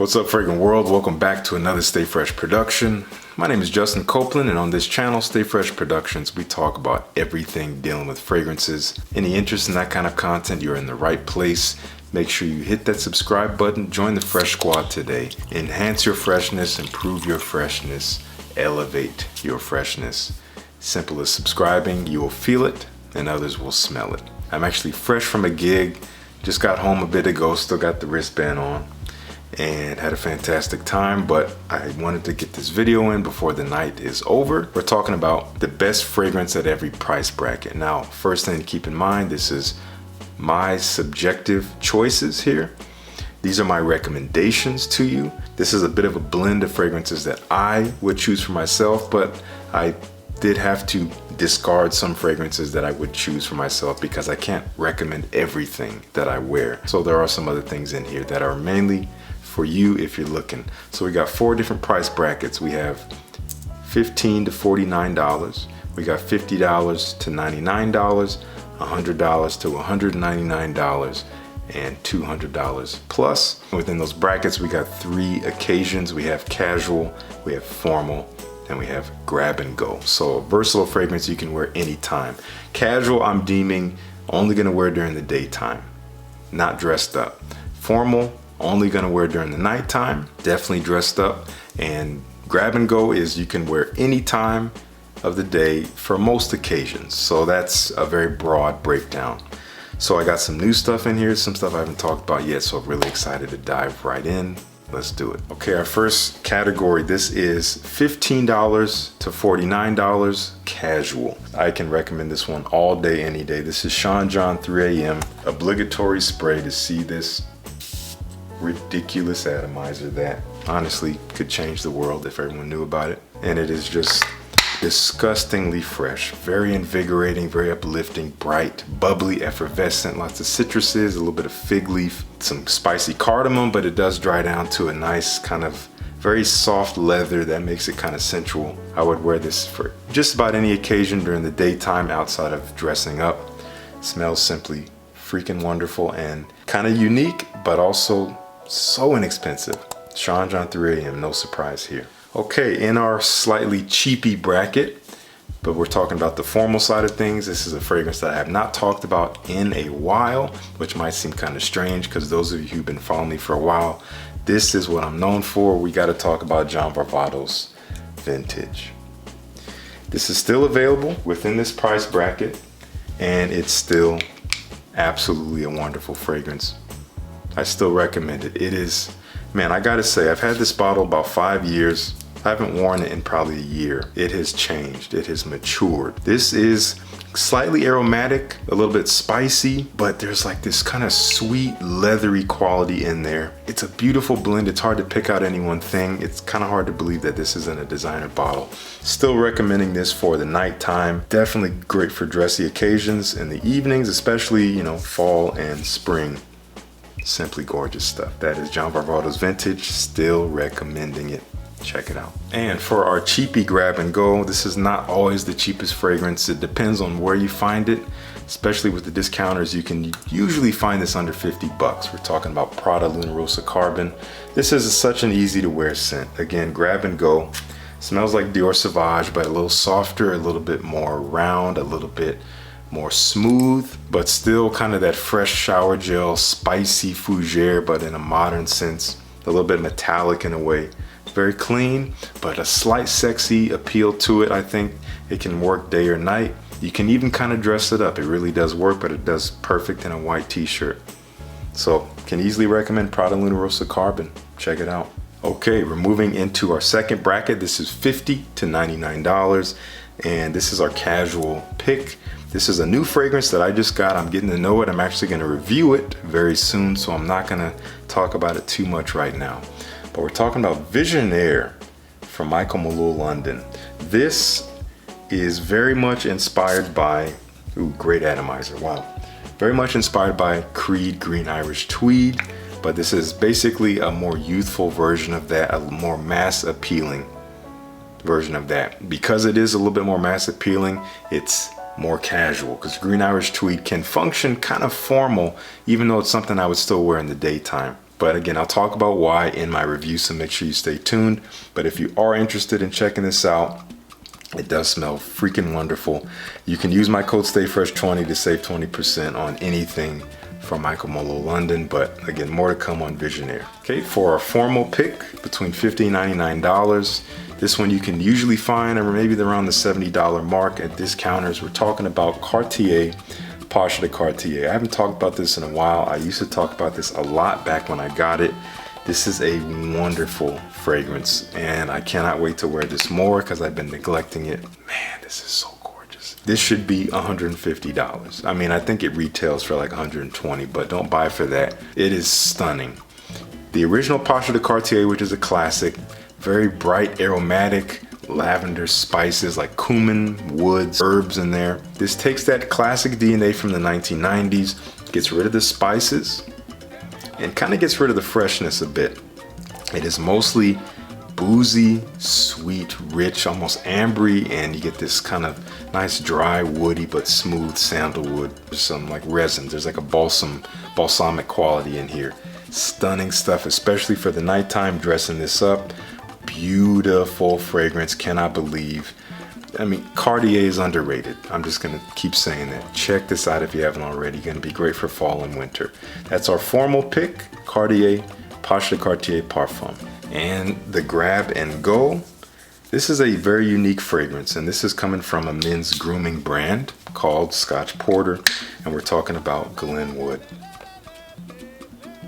What's up, Fragrant World? Welcome back to another Stay Fresh production. My name is Justin Copeland, and on this channel, Stay Fresh Productions, we talk about everything dealing with fragrances. Any interest in that kind of content, you're in the right place. Make sure you hit that subscribe button, join the Fresh Squad today. Enhance your freshness, improve your freshness, elevate your freshness. Simple as subscribing, you will feel it and others will smell it. I'm actually fresh from a gig, just got home a bit ago, still got the wristband on, and had a fantastic time, but I wanted to get this video in before the night is over. We're talking about the best fragrance at every price bracket. Now, first thing to keep in mind, this is my subjective choices here. These are my recommendations to you. This is a bit of a blend of fragrances that I would choose for myself, but I did have to discard some fragrances that I would choose for myself because I can't recommend everything that I wear. So there are some other things in here that are mainly for you if you're looking. So we got 4 different price brackets. We have $15 to $49, we got $50 to $99, $100 to $199, and $200 plus. Within those brackets, we got 3 occasions. We have casual, we have formal, and we have grab and go. So a versatile fragrance you can wear anytime. Casual, I'm deeming only gonna wear during the daytime, not dressed up. Formal, only gonna wear during the nighttime, definitely dressed up. And grab and go is you can wear any time of the day for most occasions. So that's a very broad breakdown. So I got some new stuff in here, some stuff I haven't talked about yet, so I'm really excited to dive right in. Let's do it. Okay, our first category, this is $15 to $49 casual. I can recommend this one all day, any day. This is Sean John 3 AM, obligatory spray to see this ridiculous atomizer that honestly could change the world if everyone knew about it. And it is just disgustingly fresh, very invigorating, very uplifting, bright, bubbly, effervescent, lots of citruses, a little bit of fig leaf, some spicy cardamom, but it does dry down to a nice kind of very soft leather that makes it kind of sensual. I would wear this for just about any occasion during the daytime outside of dressing up. Smells simply freaking wonderful and kind of unique, but also so inexpensive. Sean John 3 AM, no surprise here. Okay, in our slightly cheapy bracket, but we're talking about the formal side of things, this is a fragrance that I have not talked about in a while, which might seem kind of strange because those of you who've been following me for a while, this is what I'm known for. We got to talk about John Varvatos Vintage. This is still available within this price bracket, and it's still absolutely a wonderful fragrance. I still recommend it. It is, man, I gotta say, I've had this bottle about 5 years. I haven't worn it in probably a year. It has changed, it has matured. This is slightly aromatic, a little bit spicy, but there's like this kind of sweet, leathery quality in there. It's a beautiful blend. It's hard to pick out any one thing. It's kind of hard to believe that this isn't a designer bottle. Still recommending this for the nighttime. Definitely great for dressy occasions in the evenings, especially, you know, fall and spring. Simply gorgeous stuff. That is John Varvatos Vintage, still recommending it. Check it out. And for our cheapy grab and go, this is not always the cheapest fragrance. It depends on where you find it, especially with the discounters. You can usually find this under 50 bucks. We're talking about Prada Luna Rossa Carbon. This is such an easy to wear scent. Again, grab and go. Smells like Dior Sauvage, but a little softer, a little bit more round, a little bit more smooth, but still kind of that fresh shower gel, spicy fougere, but in a modern sense, a little bit metallic in a way. Very clean, but a slight sexy appeal to it. I think it can work day or night. You can even kind of dress it up. It really does work, but it does perfect in a white t-shirt. So can easily recommend Prada Luna Rossa Carbon. Check it out. Okay, we're moving into our second bracket. This is $50 to $99, and this is our casual pick. This is a new fragrance that I just got. I'm getting to know it. I'm actually gonna review it very soon, so I'm not gonna talk about it too much right now. But we're talking about Visionaire from Michael Malou London. This is very much inspired by, ooh, great atomizer, wow. Very much inspired by Creed Green Irish Tweed, but this is basically a more youthful version of that, a more mass appealing version of that. Because it is a little bit more mass appealing, it's more casual, because Green Irish Tweed can function kind of formal, even though it's something I would still wear in the daytime. But again, I'll talk about why in my review, so make sure you stay tuned. But if you are interested in checking this out, it does smell freaking wonderful. You can use my code STAYFRESH20 to save 20% on anything from Michael Molo London, but again, more to come on Visionaire. Okay, for our formal pick, between $50 and $99. This one you can usually find maybe around the $70 mark at discounters. We're talking about Cartier, Pacha de Cartier. I haven't talked about this in a while. I used to talk about this a lot back when I got it. This is a wonderful fragrance, and I cannot wait to wear this more because I've been neglecting it. Man, this is so gorgeous. This should be $150. I mean, I think it retails for like $120, but don't buy for that. It is stunning. The original Pacha de Cartier, which is a classic, very bright, aromatic, lavender spices like cumin, woods, herbs in there. This takes that classic DNA from the 1990s, gets rid of the spices, and kind of gets rid of the freshness a bit. It is mostly boozy, sweet, rich, almost ambery, and you get this kind of nice dry, woody, but smooth sandalwood. There's some like resins. There's like a balsamic quality in here. Stunning stuff, especially for the nighttime, dressing this up. Beautiful fragrance, cannot believe. I mean, Cartier is underrated. I'm just gonna keep saying that. Check this out if you haven't already. Gonna be great for fall and winter. That's our formal pick, Cartier, Pacha de Cartier Parfum. And the grab and go. This is a very unique fragrance, and this is coming from a men's grooming brand called Scotch Porter, and we're talking about Glenwood.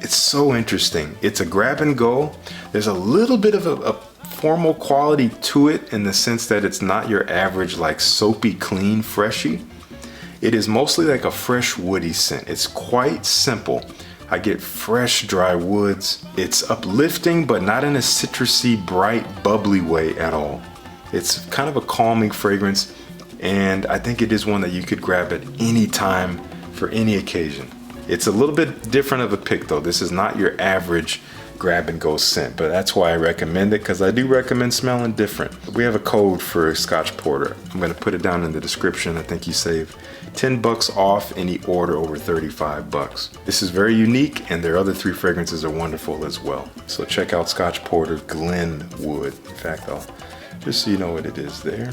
It's so interesting. It's a grab and go. There's a little bit of a formal quality to it in the sense that it's not your average like soapy, clean, freshy. It is mostly like a fresh woody scent. It's quite simple. I get fresh dry woods. It's uplifting, but not in a citrusy, bright, bubbly way at all. It's kind of a calming fragrance, and I think it is one that you could grab at any time for any occasion. It's a little bit different of a pick though. This is not your average grab and go scent, but that's why I recommend it, because I do recommend smelling different. We have a code for Scotch Porter. I'm going to put it down in the description. I think you save $10 off any order over $35. This is very unique, and their other 3 fragrances are wonderful as well. So check out Scotch Porter Glenwood. In fact, I'll just so you know what it is there.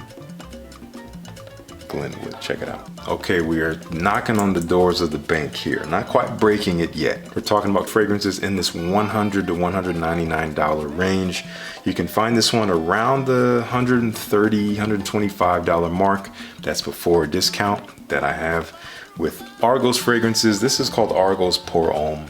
Glenwood, check it out. Okay, we are knocking on the doors of the bank here. Not quite breaking it yet. We're talking about fragrances in this $100 to $199 range. You can find this one around the $130, $125 mark. That's before a discount that I have with Argos fragrances. This is called Argos Pour Homme.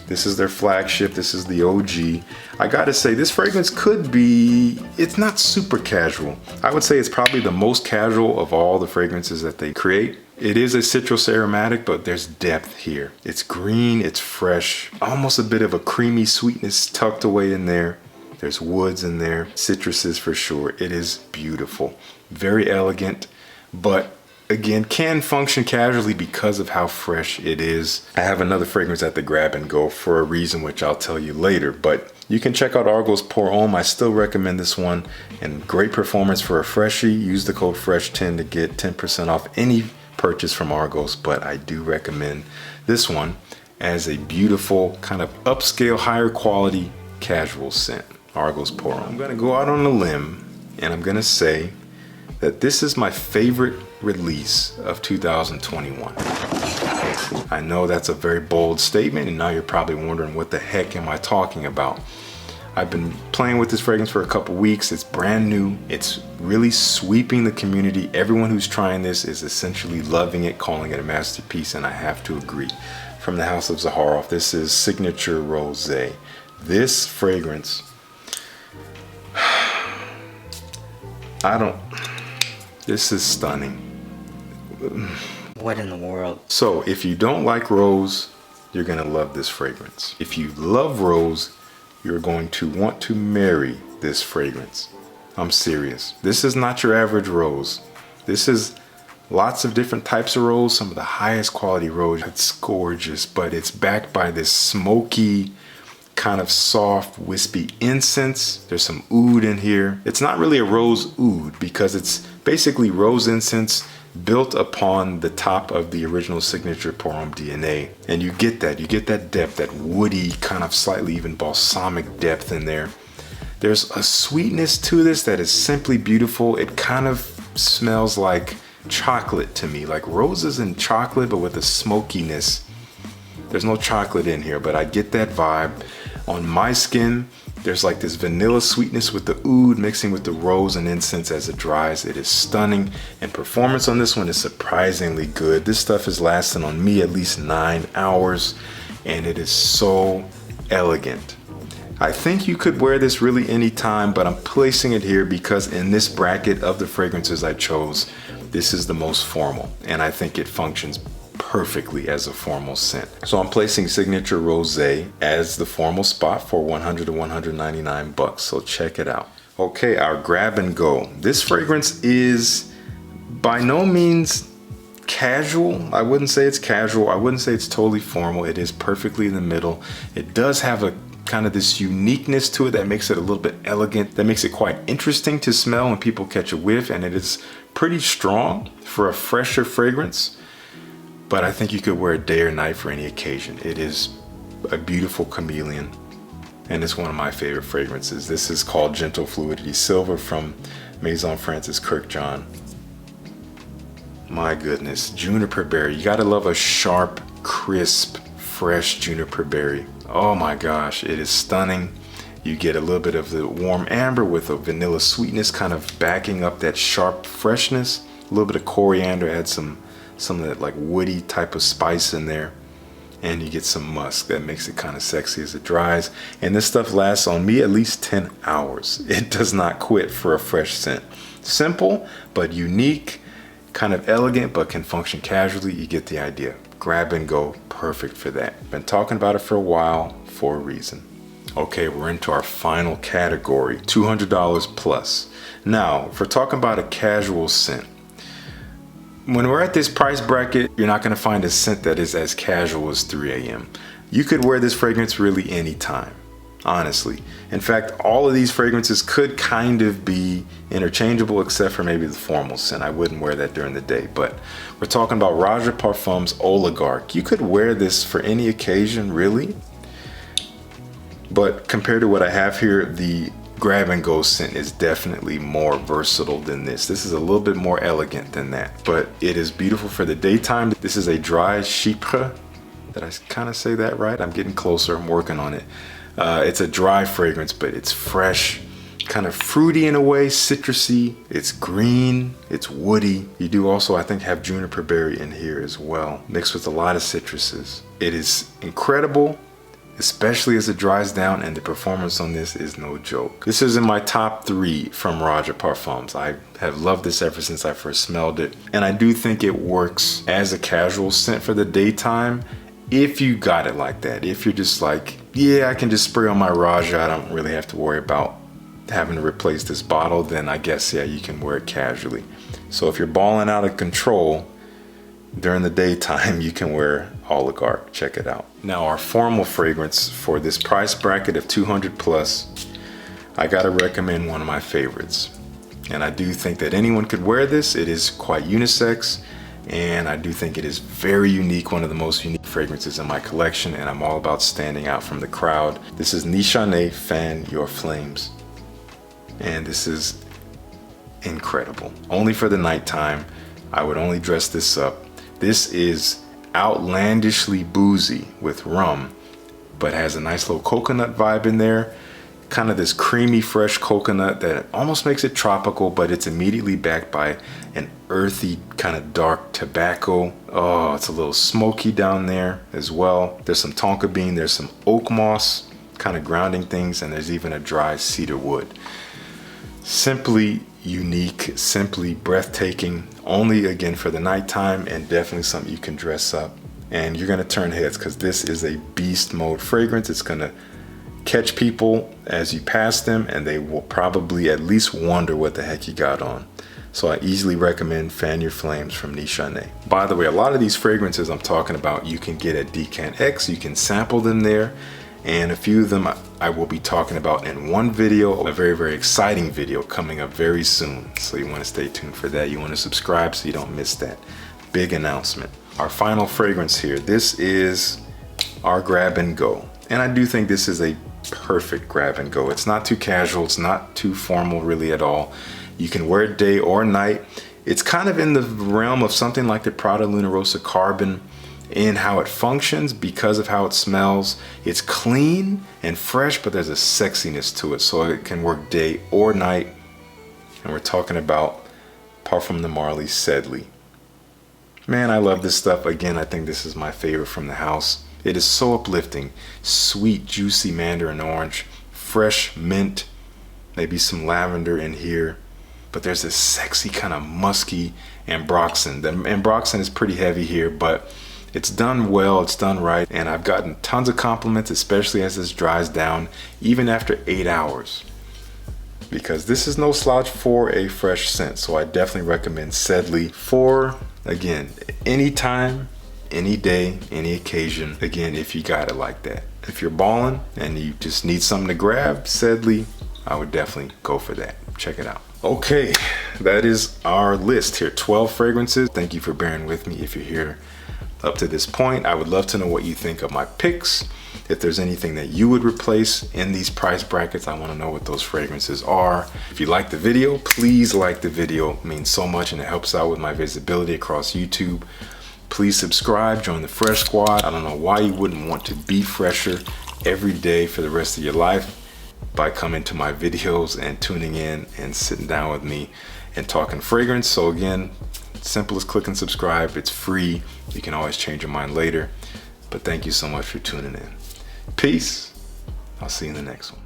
This is their flagship. This is the OG. I gotta say, this fragrance could be, it's not super casual. I would say it's probably the most casual of all the fragrances that they create. It is a citrus aromatic, but there's depth here. It's green, it's fresh, almost a bit of a creamy sweetness tucked away in there. There's woods in there, citruses for sure. It is beautiful, very elegant, but again, can function casually because of how fresh it is. I have another fragrance at the grab and go for a reason, which I'll tell you later, but you can check out Argos Pour Homme. I still recommend this one, and great performance for a freshie. Use the code FRESH10 to get 10% off any purchase from Argos, but I do recommend this one as a beautiful kind of upscale, higher quality casual scent. Argos Pour Homme. I'm gonna go out on a limb and I'm gonna say that this is my favorite release of 2021. I know that's a very bold statement, and now you're probably wondering what the heck am I talking about. I've been playing with this fragrance for a couple weeks. It's brand new. It's really sweeping the community. Everyone who's trying this is essentially loving it, calling it a masterpiece, and I have to agree. From the house of Zaharoff, this is Signature Rosé. This fragrance, this is stunning. What in the world? So if you don't like rose, you're gonna love this fragrance. If you love rose, you're going to want to marry this fragrance. I'm serious. This is not your average rose. This is lots of different types of rose, some of the highest quality rose. It's gorgeous, but it's backed by this smoky, kind of soft, wispy incense. There's some oud in here. It's not really a rose oud because it's basically rose incense built upon the top of the original signature Pour Homme DNA. And you get that depth, that woody, kind of slightly even balsamic depth in there. There's a sweetness to this that is simply beautiful. It kind of smells like chocolate to me, like roses and chocolate, but with a smokiness. There's no chocolate in here, but I get that vibe. On my skin, there's like this vanilla sweetness with the oud mixing with the rose and incense as it dries. It is stunning, and performance on this one is surprisingly good. This stuff is lasting on me at least 9 hours, and it is so elegant. I think you could wear this really anytime, but I'm placing it here because in this bracket of the fragrances I chose, this is the most formal, and I think it functions perfectly as a formal scent. So I'm placing Signature Rosé as the formal spot for 100 to 199 bucks. So check it out. Okay, our grab and go. This fragrance is by no means casual. I wouldn't say it's casual. I wouldn't say it's totally formal. It is perfectly in the middle. It does have a kind of this uniqueness to it that makes it a little bit elegant, that makes it quite interesting to smell when people catch a whiff, and it is pretty strong for a fresher fragrance. But I think you could wear it day or night for any occasion. It is a beautiful chameleon, and it's one of my favorite fragrances. This is called Gentle Fluidity Silver from Maison Francis Kurkdjian. My goodness, juniper berry. You gotta love a sharp, crisp, fresh juniper berry. Oh my gosh, it is stunning. You get a little bit of the warm amber with a vanilla sweetness kind of backing up that sharp freshness. A little bit of coriander, add some of that like woody type of spice in there, and you get some musk that makes it kind of sexy as it dries. And this stuff lasts on me at least 10 hours. It does not quit for a fresh scent. Simple but unique, kind of elegant but can function casually. You get the idea. Grab and go, perfect for that. Been talking about it for a while for a reason. Okay, we're into our final category, $200 plus. Now, if we're talking about a casual scent, when we're at this price bracket, you're not gonna find a scent that is as casual as 3 a.m. You could wear this fragrance really anytime, honestly. In fact, all of these fragrances could kind of be interchangeable except for maybe the formal scent. I wouldn't wear that during the day, but we're talking about Roger Parfum's Oligarch. You could wear this for any occasion, really. But compared to what I have here, the grab and go scent is definitely more versatile than this. This is a little bit more elegant than that, but it is beautiful for the daytime. This is a dry chypre. Did I kind of say that right? I'm getting closer, I'm working on it. It's a dry fragrance, but it's fresh, kind of fruity in a way, citrusy. It's green, it's woody. You do also, I think, have juniper berry in here as well, mixed with a lot of citruses. It is incredible, especially as it dries down, and the performance on this is no joke. This is in my top 3 from Roger Parfums. I have loved this ever since I first smelled it, and I do think it works as a casual scent for the daytime if you got it like that. If you're just like, yeah, I can just spray on my Raja, I don't really have to worry about having to replace this bottle, then I guess, yeah, you can wear it casually. So if you're balling out of control during the daytime, you can wear Oligarch. Check it out. Now, our formal fragrance for this price bracket of 200 plus, I gotta recommend one of my favorites. And I do think that anyone could wear this. It is quite unisex, and I do think it is very unique, one of the most unique fragrances in my collection, and I'm all about standing out from the crowd. This is Nichane Fan Your Flames. And this is incredible. Only for the nighttime. I would only dress this up. This is outlandishly boozy with rum, but has a nice little coconut vibe in there. Kind of this creamy, fresh coconut that almost makes it tropical, but it's immediately backed by an earthy, kind of dark tobacco. Oh, it's a little smoky down there as well. There's some tonka bean, there's some oak moss, kind of grounding things, and there's even a dry cedar wood. Simply unique, simply breathtaking, only again for the nighttime, and definitely something you can dress up. And you're gonna turn heads because this is a beast mode fragrance. It's gonna catch people as you pass them, and they will probably at least wonder what the heck you got on. So I easily recommend Fan Your Flames from Nichane. By the way, a lot of these fragrances I'm talking about you can get at Decant X. You can sample them there, and a few of them I will be talking about in one video, a very, very exciting video coming up very soon. So you want to stay tuned for that. You want to subscribe so you don't miss that big announcement. Our final fragrance here, this is our grab and go. And I do think this is a perfect grab and go. It's not too casual, it's not too formal really at all. You can wear it day or night. It's kind of in the realm of something like the Prada Luna Rossa Carbon in how it functions because of how it smells. It's clean and fresh, but there's a sexiness to it, so it can work day or night. And we're talking about Parfum de Marly Sedley. Man, I love this stuff. Again, I think this is my favorite from the house. It is so uplifting. Sweet, juicy mandarin orange, fresh mint, maybe some lavender in here. But there's this sexy kind of musky ambroxan. The ambroxan is pretty heavy here, but it's done well, it's done right. And I've gotten tons of compliments, especially as this dries down, even after 8 hours. Because this is no slouch for a fresh scent. So I definitely recommend Sedley for, again, any time, any day, any occasion. Again, if you got it like that. If you're balling and you just need something to grab, Sedley, I would definitely go for that. Check it out. Okay, that is our list here, 12 fragrances. Thank you for bearing with me if you're here up to this point. I would love to know what you think of my picks. If there's anything that you would replace in these price brackets, I want to know what those fragrances are. If you like the video, please like the video. It means so much and it helps out with my visibility across YouTube. Please subscribe, join the Fresh Squad. I don't know why you wouldn't want to be fresher every day for the rest of your life by coming to my videos and tuning in and sitting down with me and talking fragrance. So again, simple as click and subscribe. It's free. You can always change your mind later. But thank you so much for tuning in. Peace. I'll see you in the next one.